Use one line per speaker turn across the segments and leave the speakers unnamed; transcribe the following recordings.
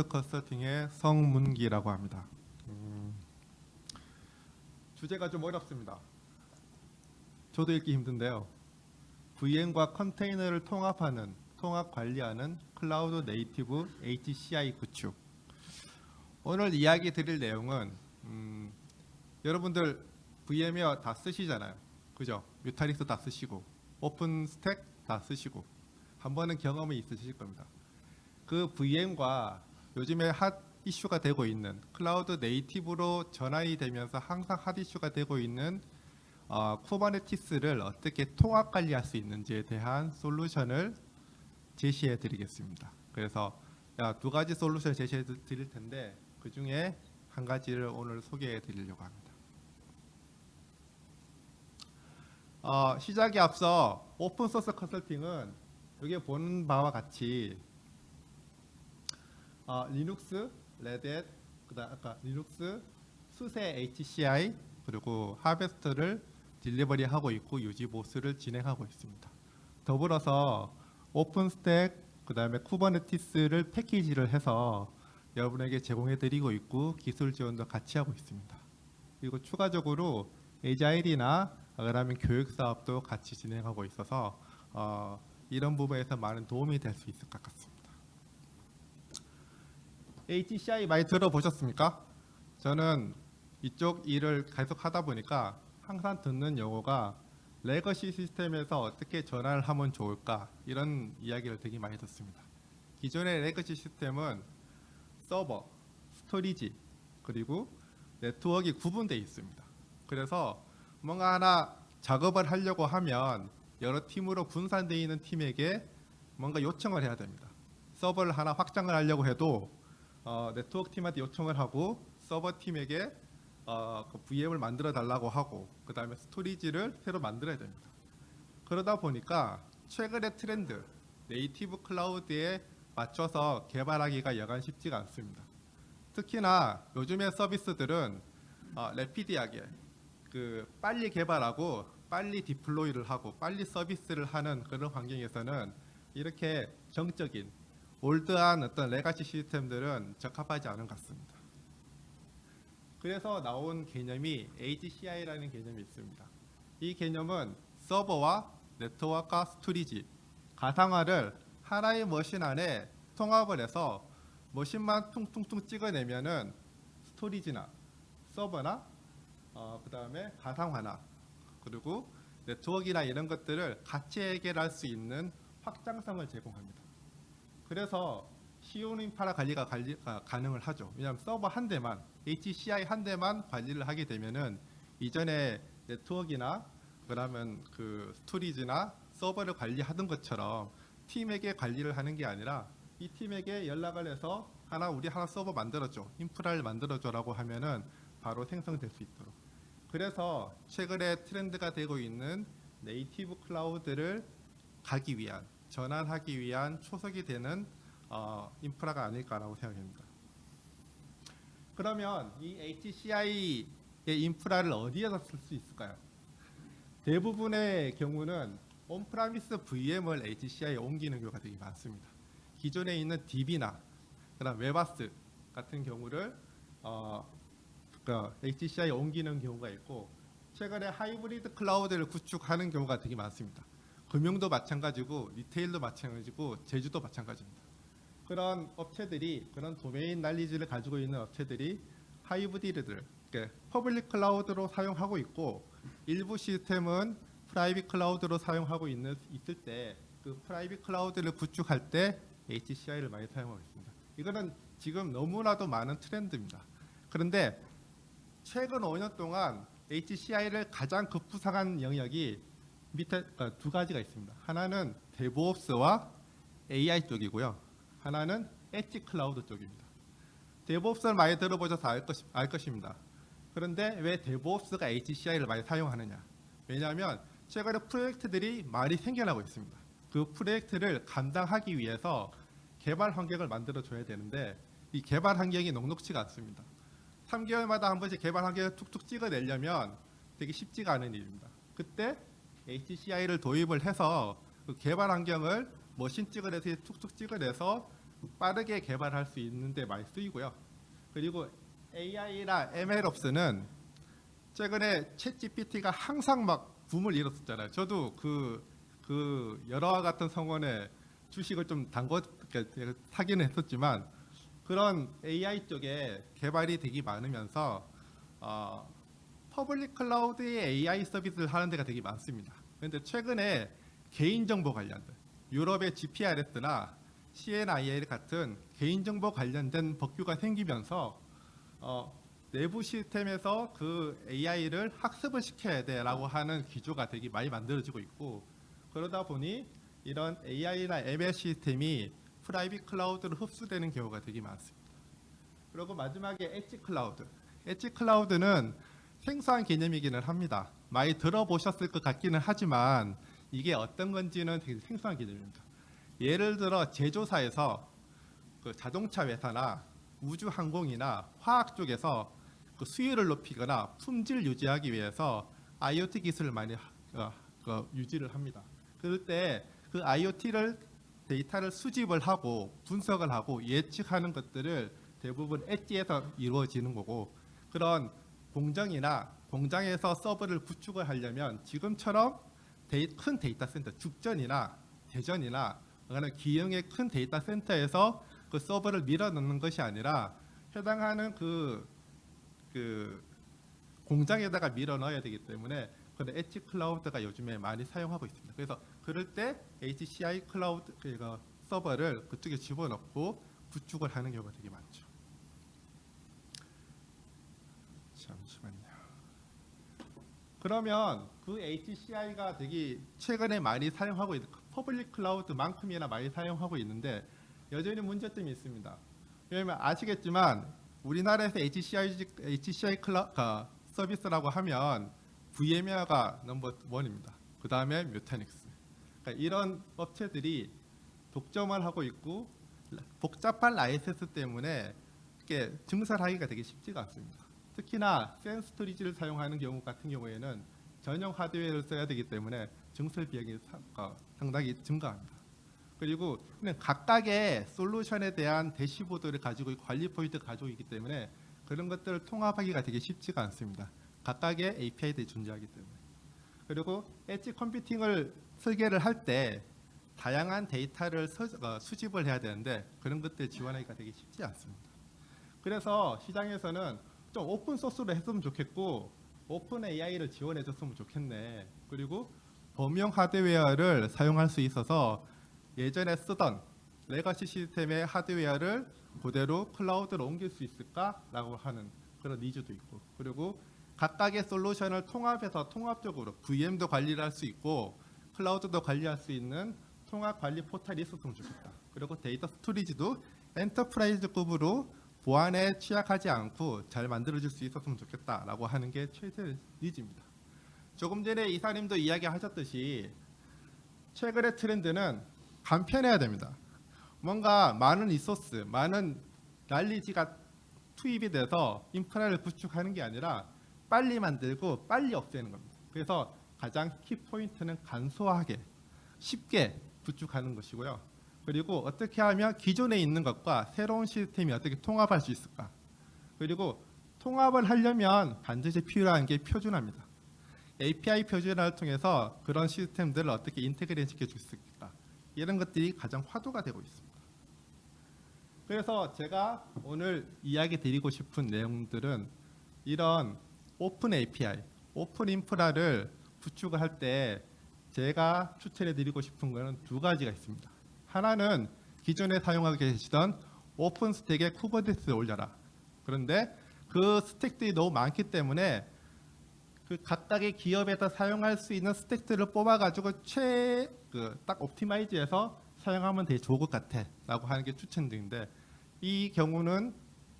컨설팅의 성문기라고 합니다. 주제가 좀 어렵습니다. 저도 읽기 힘든데요. VM과 컨테이너를 통합 관리하는 클라우드 네이티브 HCI 구축. 오늘 이야기 드릴 내용은 여러분들 VM웨어 다 쓰시잖아요. 그죠? 뮤탈릭스 다 쓰시고 오픈스택 다 쓰시고 한 번은 경험이 있으실 겁니다. 그 VM과 요즘에 핫 이슈가 되고 있는 클라우드 네이티브로 전환이 되면서 항상 핫 이슈가 되고 있는 쿠버네티스를 어떻게 통합 관리할 수 있는지에 대한 솔루션을 제시해 드리겠습니다. 그래서 두 가지 솔루션을 제시해 드릴 텐데 그 중에 한 가지를 오늘 소개해 드리려고 합니다. 시작에 앞서 오픈소스 컨설팅은 여기 보는 바와 같이 리눅스, 레드햇, 그다음 아까 리눅스, 수세 HCI 그리고 하베스트를 딜리버리하고 있고 유지 보수를 진행하고 있습니다. 더불어서 오픈스택 그다음에 쿠버네티스를 패키지를 해서 여러분에게 제공해드리고 있고 기술 지원도 같이 하고 있습니다. 그리고 추가적으로 에자일이나 그다음에 교육 사업도 같이 진행하고 있어서 이런 부분에서 많은 도움이 될 수 있을 것 같습니다. HCI 많이 들어보셨습니까? 저는 이쪽 일을 계속 하다 보니까 항상 듣는 용어가 레거시 시스템에서 어떻게 전환을 하면 좋을까 이런 이야기를 되게 많이 듣습니다. 기존의 레거시 시스템은 서버, 스토리지 그리고 네트워크가 구분되어 있습니다. 그래서 뭔가 하나 작업을 하려고 하면 여러 팀으로 분산되어 있는 팀에게 뭔가 요청을 해야 됩니다. 서버를 하나 확장을 하려고 해도 네트워크 팀한테 요청을 하고 서버 팀에게 그 VM을 만들어 달라고 하고 그 다음에 스토리지를 새로 만들어야 됩니다. 그러다 보니까 최근의 트렌드 네이티브 클라우드에 맞춰서 개발하기가 여간 쉽지가 않습니다. 특히나 요즘의 서비스들은 래피디하게 빨리 개발하고 빨리 디플로이를 하고 빨리 서비스를 하는 그런 환경에서는 이렇게 정적인 올드한 어떤 레가시 시스템들은 적합하지 않은 것 같습니다. 그래서 나온 개념이 HCI라는 개념이 있습니다. 이 개념은 서버와 네트워크와 스토리지, 가상화를 하나의 머신 안에 통합을 해서 머신만 퉁퉁퉁 찍어내면은 스토리지나 서버나 그 다음에 가상화나 그리고 네트워크나 이런 것들을 같이 해결할 수 있는 확장성을 제공합니다. 그래서 쉬운 인프라 관리가 가능을 하죠. 왜냐하면 서버 한 대만, HCI 한 대만 관리를 하게 되면은 이전에 네트워크나 그러면 그 스토리지나 서버를 관리하던 것처럼 팀에게 관리를 하는 게 아니라 이 팀에게 연락을 해서 우리 하나 서버 만들어줘, 인프라를 만들어줘라고 하면은 바로 생성될 수 있도록. 그래서 최근에 트렌드가 되고 있는 네이티브 클라우드를 가기 위한 전환하기 위한 초석이 되는 인프라가 아닐까라고 생각합니다. 그러면 이 HCI의 인프라를 어디에서 쓸 수 있을까요? 대부분의 경우는 온프라미스 VM을 HCI에 옮기는 경우가 되게 많습니다. 기존에 있는 DB나 그다음 웹아스 같은 경우를 HCI에 옮기는 경우가 있고 최근에 하이브리드 클라우드를 구축하는 경우가 되게 많습니다. 금융도 마찬가지고 리테일도 마찬가지고 제주도 마찬가지입니다. 그런 업체들이 그런 도메인 날리지를 가지고 있는 업체들이 하이브리드를 퍼블릭 클라우드로 사용하고 있고 일부 시스템은 프라이빗 클라우드로 사용하고 있을 때 그 프라이빗 클라우드를 구축할 때 HCI를 많이 사용하고 있습니다. 이거는 지금 너무나도 많은 트렌드입니다. 그런데 최근 5년 동안 HCI를 가장 급부상한 영역이 밑에 두 가지가 있습니다. 하나는 데브옵스와 AI 쪽이고요. 하나는 엣지 클라우드 쪽입니다. 데브옵스를 많이 들어보셔서 알 것입니다. 그런데 왜 데브옵스가 HCI를 많이 사용하느냐? 왜냐하면 최근에 프로젝트들이 많이 생겨나고 있습니다. 그 프로젝트를 감당하기 위해서 개발 환경을 만들어줘야 되는데 이 개발 환경이 녹록치가 않습니다. 3개월마다 한 번씩 개발 환경을 툭툭 찍어내려면 되게 쉽지가 않은 일입니다. 그때 HCI를 도입을 해서 그 개발 환경을 머신 찍어내서 툭툭 찍어내서 빠르게 개발할 수 있는데 많이 쓰이고요. 그리고 AI나 MLOps는 최근에 챗GPT가 항상 막 붐을 일었었잖아요. 저도 그 여러와 같은 성원에 주식을 좀 사기는 했었지만 그런 AI 쪽에 개발이 되게 많으면서 퍼블릭 클라우드의 AI 서비스를 하는 데가 되게 많습니다. 그런데 최근에 개인정보 관련된 유럽의 GPRS나 CNIL 같은 개인정보 관련된 법규가 생기면서 내부 시스템에서 그 AI를 학습을 시켜야 돼라고 하는 기조가 되게 많이 만들어지고 있고 그러다 보니 이런 AI나 ML 시스템이 프라이빗 클라우드로 흡수되는 경우가 되게 많습니다. 그리고 마지막에 엣지 클라우드. 엣지 클라우드는 생소한 개념이기는 합니다. 많이 들어보셨을 것 같기는 하지만 이게 어떤 건지는 되게 생소한 개념입니다. 예를 들어 제조사에서 그 자동차 회사나 우주항공이나 화학 쪽에서 그 수율을 높이거나 품질 유지하기 위해서 IoT 기술을 많이 유지를 합니다. 그럴 때 그 IoT를 데이터를 수집을 하고 분석을 하고 예측하는 것들을 대부분 엣지에서 이루어지는 거고 그런 공정이나 공장에서 서버를 구축을 하려면 지금처럼 큰 데이터 센터 죽전이나 대전이나 그런 기형의 큰 데이터 센터에서 그 서버를 밀어넣는 것이 아니라 해당하는 그 공장에다가 밀어넣어야 되기 때문에 그런 엣지 클라우드가 요즘에 많이 사용하고 있습니다. 그래서 그럴 때 HCI 클라우드 서버를 그쪽에 집어넣고 구축을 하는 경우가 되게 많죠. 잠시만요. 그러면 그 HCI가 되게 최근에 많이 사용하고 있는 퍼블릭 클라우드만큼이나 많이 사용하고 있는데 여전히 문제점이 있습니다. 왜냐하면 아시겠지만 우리나라에서 HCI 서비스라고 하면 VMware가 넘버 원입니다. 그 다음에 뮤타닉스. 그러니까 이런 업체들이 독점을 하고 있고 복잡한 라이센스 때문에 이렇게 증설하기가 되게 쉽지가 않습니다. 특히나 센 스토리지를 사용하는 경우 같은 경우에는 전용 하드웨어를 써야 되기 때문에 증설 비용이 상당히 증가합니다. 그리고 각각의 솔루션에 대한 대시보드를 가지고 관리 포인트를 가지고 있기 때문에 그런 것들을 통합하기가 되게 쉽지가 않습니다. 각각의 API들이 존재하기 때문에. 그리고 엣지 컴퓨팅을 설계를 할 때 다양한 데이터를 수집을 해야 되는데 그런 것들 지원하기가 되게 쉽지 않습니다. 그래서 시장에서는 좀 오픈 소스로 했으면 좋겠고 오픈 AI를 지원해 줬으면 좋겠네. 그리고 범용 하드웨어를 사용할 수 있어서 예전에 쓰던 레거시 시스템의 하드웨어를 그대로 클라우드로 옮길 수 있을까라고 하는 그런 니즈도 있고 그리고 각각의 솔루션을 통합해서 통합적으로 VM도 관리를 할 수 있고 클라우드도 관리할 수 있는 통합 관리 포탈이 있었으면 좋겠다. 그리고 데이터 스토리지도 엔터프라이즈급으로 보안에 취약하지 않고 잘 만들어질 수 있었으면 좋겠다라고 하는 게 최대 니즈입니다. 조금 전에 이사님도 이야기하셨듯이 최근의 트렌드는 간편해야 됩니다. 뭔가 많은 리소스, 많은 난리지가 투입이 돼서 인프라를 구축하는 게 아니라 빨리 만들고 빨리 없애는 겁니다. 그래서 가장 키포인트는 간소하게 쉽게 구축하는 것이고요. 그리고 어떻게 하면 기존에 있는 것과 새로운 시스템이 어떻게 통합할 수 있을까. 그리고 통합을 하려면 반드시 필요한 게 표준화입니다. API 표준화를 통해서 그런 시스템들을 어떻게 인테그레이션 시켜줄 수 있을까. 이런 것들이 가장 화두가 되고 있습니다. 그래서 제가 오늘 이야기 드리고 싶은 내용들은 이런 오픈 API, 오픈 인프라를 구축을 할 때 제가 추천해 드리고 싶은 것은 두 가지가 있습니다. 하나는 기존에 사용하고 계시던 오픈 스택에 쿠버네티스를 올려라. 그런데 그 스택들이 너무 많기 때문에 그 각각의 기업에서 사용할 수 있는 스택들을 뽑아가지고 딱 옵티마이즈해서 사용하면 되게 좋을 것 같아라고 하는 게 추천드리는데 이 경우는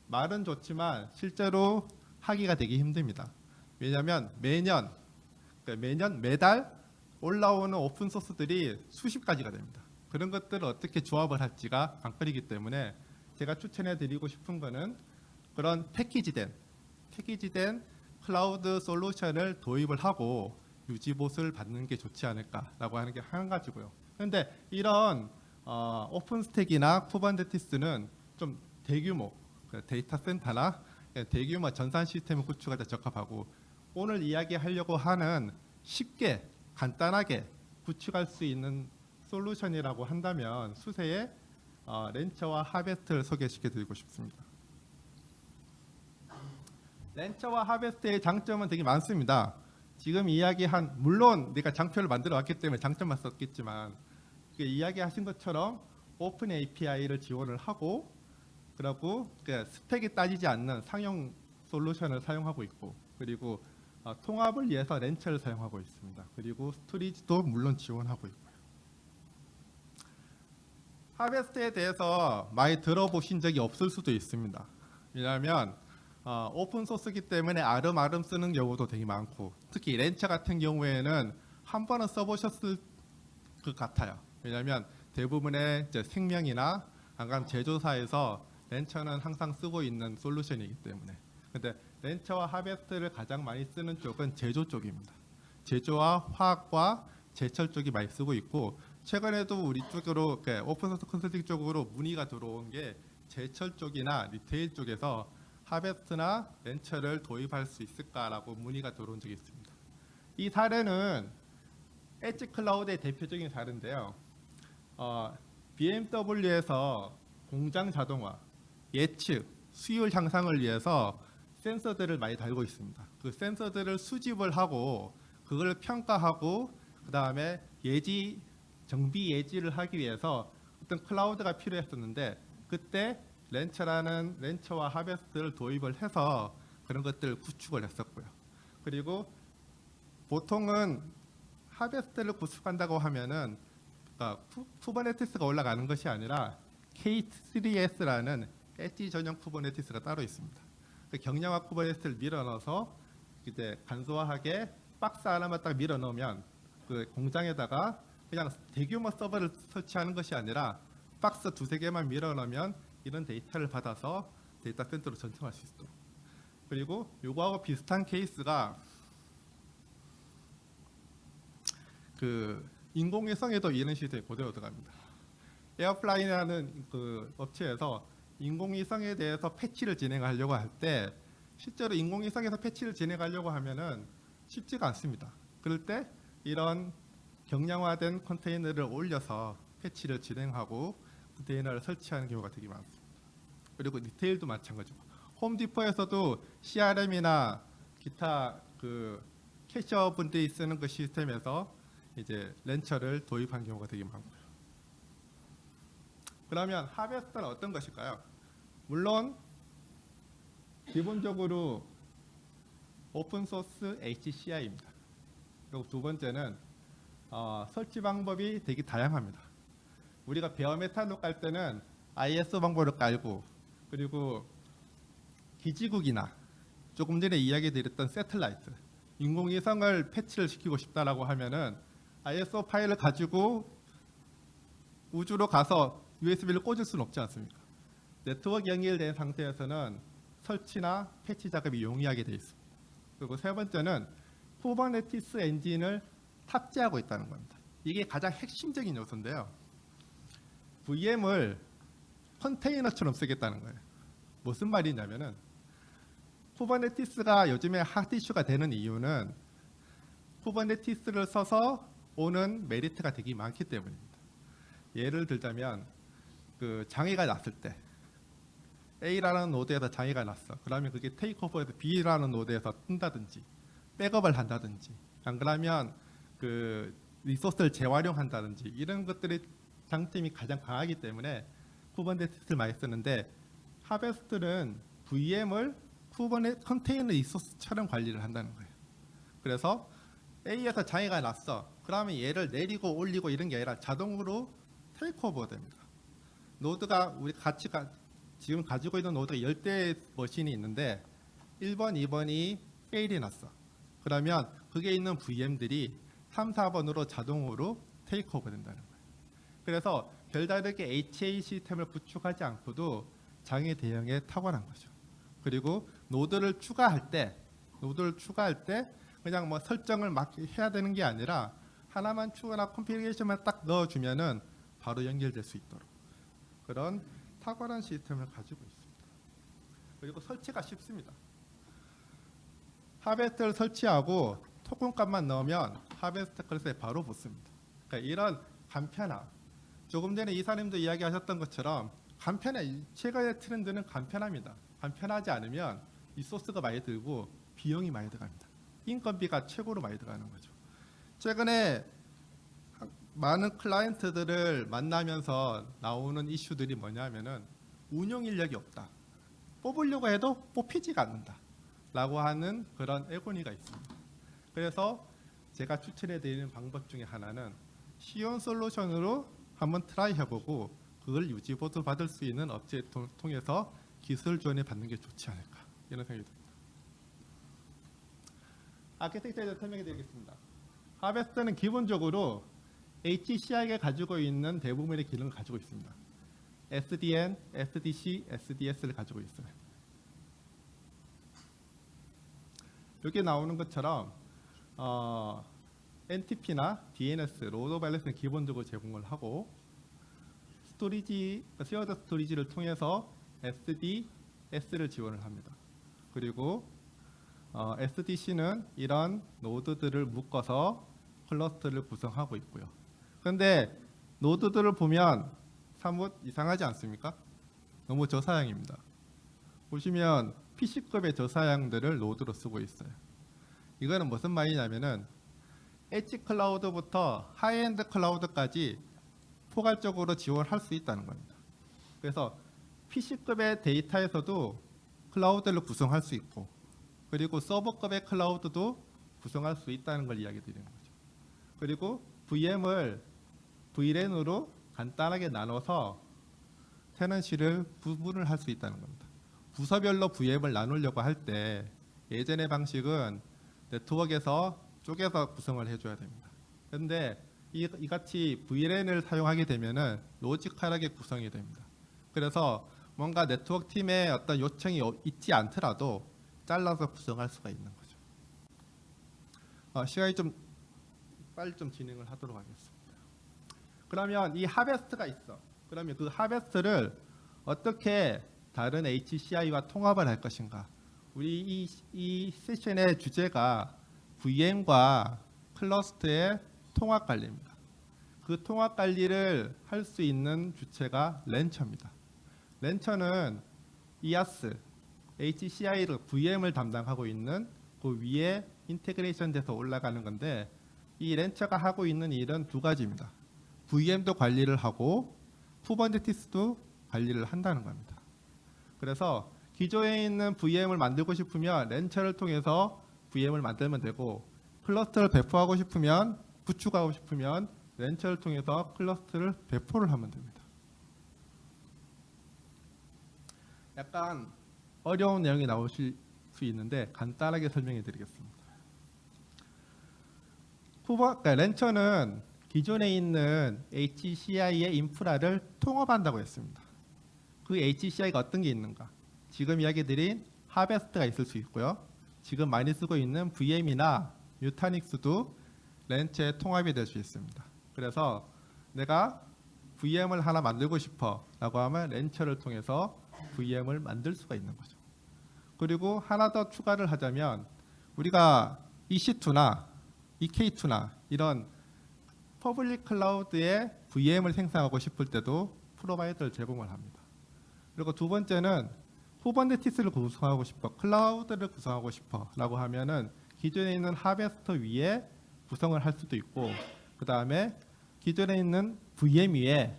말은 좋지만 실제로 하기가 되게 힘듭니다. 왜냐하면 매달 올라오는 오픈 소스들이 수십 가지가 됩니다. 그런 것들을 어떻게 조합을 할지가 관건이기 때문에 제가 추천해 드리고 싶은 거는 그런 패키지된 클라우드 솔루션을 도입을 하고 유지 보수를 받는 게 좋지 않을까라고 하는 게 한 가지고요. 그런데 이런 오픈스택이나 쿠버네티스는 좀 대규모 데이터 센터나 대규모 전산 시스템을 구축할 때 적합하고, 오늘 이야기하려고 하는 쉽게 간단하게 구축할 수 있는 솔루션이라고 한다면 수세의 렌처와 하베스트를 소개시켜 드리고 싶습니다. 렌처와 하베스트의 장점은 되게 많습니다. 지금 이야기한, 물론 내가 장표를 만들어 왔기 때문에 장점만 썼겠지만 이야기하신 것처럼 오픈 API를 지원을 하고, 그리고 스펙이 따지지 않는 상용 솔루션을 사용하고 있고, 그리고 통합을 위해서 렌처를 사용하고 있습니다. 그리고 스토리지도 물론 지원하고 있고요. 하베스트에 대해서 많이 들어보신 적이 없을 수도 있습니다. 왜냐하면 오픈 소스이기 때문에 아름아름 쓰는 경우도 되게 많고, 특히 렌처 같은 경우에는 한 번은 써보셨을 것 같아요. 왜냐하면 대부분의 이제 생명이나 안감 제조사에서 렌처는 항상 쓰고 있는 솔루션이기 때문에. 근데 렌처와 하베스트를 가장 많이 쓰는 쪽은 제조 쪽입니다. 제조와 화학과 제철 쪽이 많이 쓰고 있고, 최근에도 우리 쪽으로 오픈소스 컨설팅 쪽으로 문의가 들어온 게 제철 쪽이나 리테일 쪽에서 하베스트나 렌처를 도입할 수 있을까라고 문의가 들어온 적이 있습니다. 이 사례는 엣지 클라우드의 대표적인 사례인데요. BMW에서 공장 자동화, 예측, 수율 향상을 위해서 센서들을 많이 달고 있습니다. 그 센서들을 수집을 하고 그걸 평가하고 그 다음에 정비 예지를 하기 위해서 어떤 클라우드가 필요했었는데, 그때 렌처와 하베스트를 도입을 해서 그런 것들을 구축을 했었고요. 그리고 보통은 하베스트를 구축한다고 하면은 쿠버네티스가 올라가는 것이 아니라 K3s라는 엣지 전용 쿠버네티스가 따로 있습니다. 그 경량화 쿠버네티스를 밀어넣어서 이제 간소화하게 박스 하나만 딱 밀어넣으면 그 공장에다가 그냥 대규모 서버를 설치하는 것이 아니라 박스 두세 개만 밀어넣으면 이런 데이터를 받아서 데이터 센터로 전송할 수 있도록. 그리고 요거하고 비슷한 케이스가 그 인공위성에도 이런 시스템이 그대로 들어갑니다. 에어플라이라는 그 업체에서 인공위성에 대해서 패치를 진행하려고 할 때, 실제로 인공위성에서 패치를 진행하려고 하면은 쉽지가 않습니다. 그럴 때 이런 경량화된 컨테이너를 올려서 패치를 진행하고 컨테이너를 설치하는 경우가 되게 많습니다. 그리고 리테일도 마찬가지고, 홈디포에서도 CRM이나 기타 그 캐셔 분들이 쓰는 그 시스템에서 이제 렌처를 도입한 경우가 되게 많고요. 그러면 하베스트는 어떤 것일까요? 물론 기본적으로 오픈소스 HCI입니다. 그리고 두 번째는 설치 방법이 되게 다양합니다. 우리가 베어메탈로 깔 때는 ISO 방법을 깔고, 그리고 기지국이나 조금 전에 이야기 드렸던 새틀라이트, 인공위성을 패치를 시키고 싶다라고 하면은 ISO 파일을 가지고 우주로 가서 USB를 꽂을 수는 없지 않습니까? 네트워크 연결된 상태에서는 설치나 패치 작업이 용이하게 되어 있습니다. 그리고 세 번째는 쿠버네티스 엔진을 탑재하고 있다는 겁니다. 이게 가장 핵심적인 요소인데요. VM을 컨테이너처럼 쓰겠다는 거예요. 무슨 말이냐면은 쿠버네티스가 요즘에 핫 이슈가 되는 이유는 쿠버네티스를 써서 오는 메리트가 되게 많기 때문입니다. 예를 들자면 그 장애가 났을 때 A라는 노드에서 장애가 났어. 그러면 그게 테이크오버에서 B라는 노드에서 뜬다든지 백업을 한다든지, 안 그러면 그 리소스를 재활용한다든지, 이런 것들이 장점이 가장 강하기 때문에 쿠버네티스를 많이 쓰는데, 하베스트는 VM을 컨테이너 리소스처럼 관리를 한다는 거예요. 그래서 A에서 장애가 났어. 그러면 얘를 내리고 올리고 이런 게 아니라 자동으로 테이크오버 됩니다. 노드가 우리 지금 가지고 있는 노드가 10대의 머신이 있는데 1번, 2번이 페일이 났어. 그러면 그게 있는 VM들이 3, 4번으로 자동으로 테이크오버 된다는 거예요. 그래서 별다르게 HA 시스템을 구축하지 않고도 장애 대응에 탁월한 거죠. 그리고 노드를 추가할 때 그냥 뭐 설정을 막 해야 되는 게 아니라 하나만 추가나 컴피그레이션만 딱 넣어주면은 바로 연결될 수 있도록 그런 탁월한 시스템을 가지고 있습니다. 그리고 설치가 쉽습니다. 하베스트를 설치하고 토큰값만 넣으면 하베스트 클래스에 바로 붙습니다. 그러니까 이런 간편함, 조금 전에 이사님도 이야기하셨던 것처럼 간편해. 최근의 트렌드는 간편합니다. 간편하지 않으면 리소스가 많이 들고 비용이 많이 들어갑니다. 인건비가 최고로 많이 들어가는 거죠. 최근에 많은 클라이언트들을 만나면서 나오는 이슈들이 뭐냐면은 운영 인력이 없다. 뽑으려고 해도 뽑히지가 않는다. 라고 하는 그런 애고니가 있습니다. 그래서 제가 추천해 드리는 방법 중에 하나는 쉬운 솔루션으로 한번 트라이 해보고 그걸 유지보수 받을 수 있는 업체를 통해서 기술 지원을 받는 게 좋지 않을까 이런 생각이 듭니다. 아키텍처에 대해서 설명해 드리겠습니다. 하베스트는 기본적으로 HCI가 가지고 있는 대부분의 기능을 가지고 있습니다. SDN, SDC, SDS를 가지고 있어요. 여기 나오는 것처럼 NTP나 DNS, 로드 밸런스는 기본적으로 제공을 하고 스토리지, 쉐어드 스토리지를 통해서 SDS를 지원을 합니다. 그리고 SDC는 이런 노드들을 묶어서 클러스터를 구성하고 있고요. 그런데 노드들을 보면 사뭇 이상하지 않습니까? 너무 저사양입니다. 보시면 PC급의 저사양들을 노드로 쓰고 있어요. 이거는 무슨 말이냐면은 엣지 클라우드부터 하이엔드 클라우드까지 포괄적으로 지원할 수 있다는 겁니다. 그래서 PC급의 데이터에서도 클라우드를 구성할 수 있고 그리고 서버급의 클라우드도 구성할 수 있다는 걸 이야기 드리는 거죠. 그리고 VM을 VLAN으로 간단하게 나눠서 테넌시를 구분을 할 수 있다는 겁니다. 부서별로 VM을 나누려고 할 때 예전의 방식은 네트워크에서 쪼개서 구성을 해줘야 됩니다. 그런데 이같이 VLAN을 사용하게 되면은 로지컬하게 구성이 됩니다. 그래서 뭔가 네트워크 팀에 어떤 요청이 있지 않더라도 잘라서 구성할 수가 있는 거죠. 시간이 좀 빨리 좀 진행을 하도록 하겠습니다. 그러면 이 하베스트가 있어. 그러면 그 하베스트를 어떻게 다른 HCI와 통합을 할 것인가? 우리 이 세션의 주제가 VM과 클러스터의 통합 관리입니다. 그 통합 관리를 할 수 있는 주체가 렌처입니다. 렌처는 IaaS, HCI를 VM을 담당하고 있는 그 위에 인테그레이션 돼서 올라가는 건데 이 렌처가 하고 있는 일은 두 가지입니다. VM도 관리를 하고 쿠버네티스도 관리를 한다는 겁니다. 그래서 기존에 있는 VM을 만들고 싶으면 렌처를 통해서 VM을 만들면 되고 클러스터를 배포하고 싶으면 구축하고 싶으면 렌처를 통해서 클러스터를 배포를 하면 됩니다. 약간 어려운 내용이 나오실 수 있는데 간단하게 설명해 드리겠습니다. 그러니까 렌처는 기존에 있는 HCI의 인프라를 통합한다고 했습니다. 그 HCI가 어떤 게 있는가? 지금 이야기 드린 하베스트가 있을 수 있고요. 지금 많이 쓰고 있는 VM이나 뮤타닉스도 렌처의 통합이 될 수 있습니다. 그래서 내가 VM을 하나 만들고 싶어 라고 하면 렌처를 통해서 VM을 만들 수가 있는 거죠. 그리고 하나 더 추가를 하자면 우리가 EC2나 EK2나 이런 퍼블릭 클라우드에 VM을 생성하고 싶을 때도 프로바이더를 제공을 합니다. 그리고 두 번째는 쿠버네티스를 구성하고 싶어, 클라우드를 구성하고 싶어 라고 하면은 기존에 있는 하베스터 위에 구성을 할 수도 있고 그 다음에 기존에 있는 VM 위에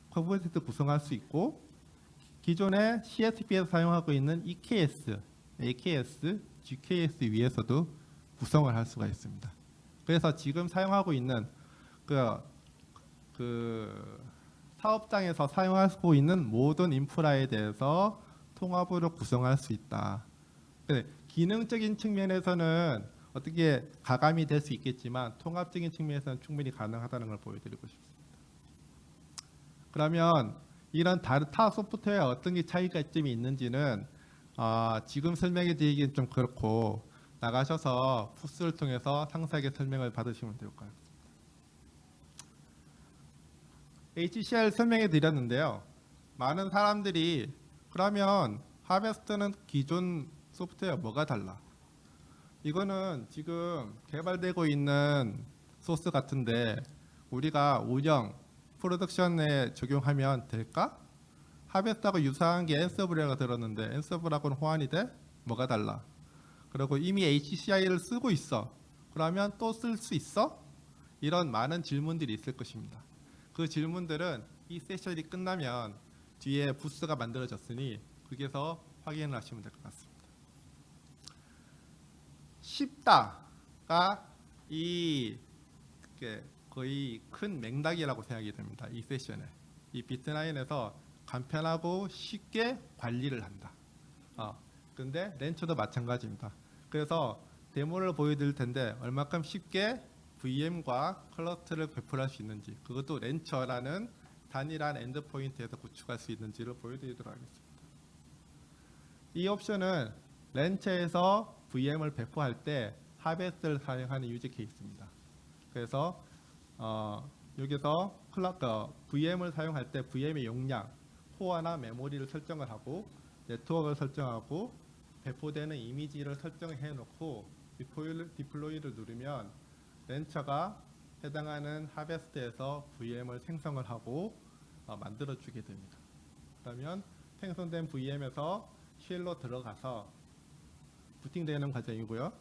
쿠버네티스 구성할 수 있고 기존에 CSP에서 사용하고 있는 EKS, AKS, GKS 위에서도 구성을 할 수가 있습니다. 그래서 지금 사용하고 있는 그 사업장에서 사용하고 있는 모든 인프라에 대해서 통합으로 구성할 수 있다. 기능적인 측면에서는 어떻게 가감이 될 수 있겠지만 통합적인 측면에서는 충분히 가능하다는 걸 보여드리고 싶습니다. 그러면 이런 다른 타 소프트웨어에 어떤 게 차이가 점이 있는지는 지금 설명해 드리기는 좀 그렇고 나가셔서 부스를 통해서 상세하게 설명을 받으시면 될 것 같습니다. HCR 설명해 드렸는데요. 많은 사람들이 그러면 하베스트는 기존 소프트웨어 뭐가 달라? 이거는 지금 개발되고 있는 소스 같은데 우리가 운영, 프로덕션에 적용하면 될까? 하베스트하고 유사한 게 앤서블이라고 들었는데 앤서블하고는 호환이 돼? 뭐가 달라? 그리고 이미 HCI를 쓰고 있어. 그러면 또 쓸 수 있어? 이런 많은 질문들이 있을 것입니다. 그 질문들은 이 세션이 끝나면 뒤에 부스가 만들어졌으니 거기서 확인을 하시면 될 것 같습니다. 쉽다가 이 거의 큰 맥락이라고 생각이 됩니다. 이 세션에 이 비트9에서 간편하고 쉽게 관리를 한다. 근데 렌처도 마찬가지입니다. 그래서 데모를 보여드릴 텐데 얼마큼 쉽게 VM과 클러스터를 배포할 수 있는지, 그것도 렌처라는 단일한 엔드포인트에서 구축할 수 있는지를 보여드리도록 하겠습니다. 이 옵션은 렌처에서 VM을 배포할 때 하베스트를 사용하는 유지 케이스입니다. 그래서 여기서 VM을 사용할 때 VM의 용량, 코어나 메모리를 설정을 하고 네트워크를 설정하고 배포되는 이미지를 설정해 놓고 디플로이를 누르면 렌처가 해당하는 하베스트에서 VM을 생성을 하고 만들어 주게 됩니다. 그러면 생성된 VM에서 쉘로 들어가서 부팅되는 과정이고요.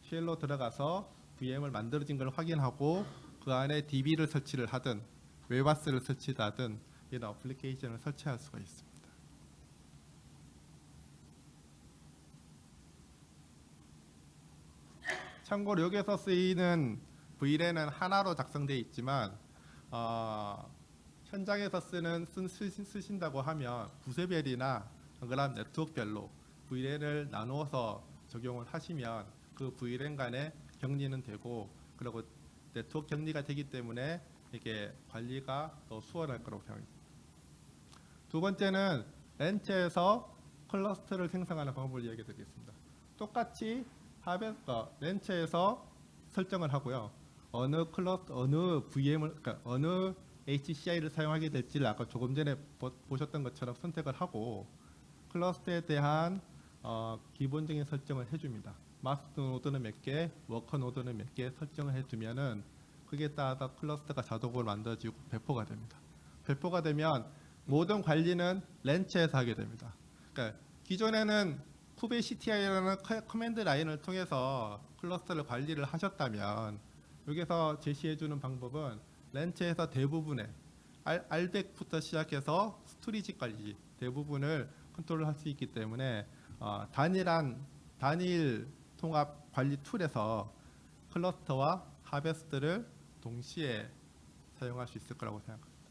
쉘로 들어가서 VM을 만들어진 걸 확인하고 그 안에 DB를 설치를 하든 웨바스를 설치하든 이런 어플리케이션을 설치할 수가 있습니다. 참고로 여기서 쓰이는 V랜은 하나로 작성되어 있지만 현장에서 쓰신다고 하면 부서별이나 그런 네트워크별로 V랜을 나누어서 적용을 하시면 그 V랜 간의 격리는 되고 그리고 네트워크 격리가 되기 때문에 이게 관리가 더 수월할 거라고 생각합니다. 두 번째는 렌처에서 클러스터를 생성하는 방법을 이야기해 드리겠습니다. 똑같이 렌처에서 설정을 하고요. 어느 VM을, 그러니까 어느 HCI를 사용하게 될지를 아까 조금 전에 보셨던 것처럼 선택을 하고 클러스터에 대한 기본적인 설정을 해줍니다. 마스터 노드는 몇 개, 워커 노드는 몇 개 설정을 해두면은 그게 따라서 클러스터가 자동으로 만들어지고 배포가 됩니다. 배포가 되면 모든 관리는 렌처에서 하게 됩니다. 그러니까 기존에는 kubectI라는 커맨드 라인을 통해서 클러스터를 관리를 하셨다면 여기서 제시해주는 방법은 렌처에서 대부분의 RBAC부터 시작해서 스토리지까지 대부분을 컨트롤할 수 있기 때문에 단일 통합 관리 툴에서 클러스터와 하베스트를 동시에 사용할 수 있을 거라고 생각합니다.